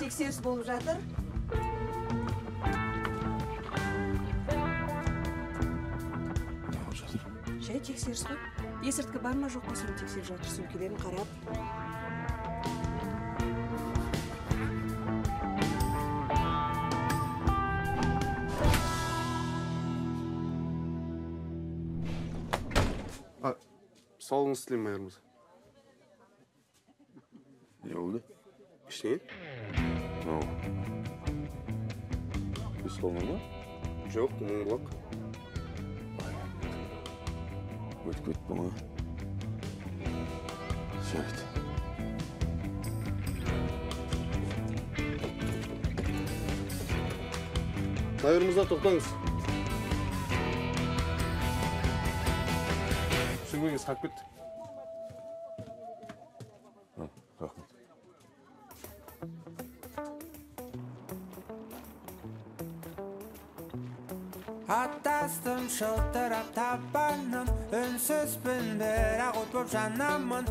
Тексеріс болып жатыр. Не болып жатыр? Жай тексеріс қой. Есірткі бар ма жоқ па соны тексеріп жатыр, сөмкелерін қарап. Сауыңыз сілем майыр мырза. Не болды? Ештеңе? Мынау пистолың ба? Жоқ, мұң бұлақ. Өтіп кетті ма? Жарайды. Майыр мырза, тоқтаңыз. Сөмкеңіз қалып кетті. Рахмет. Аттастым шылтырап табанын, үнсізбін бірақ от боп жанамын.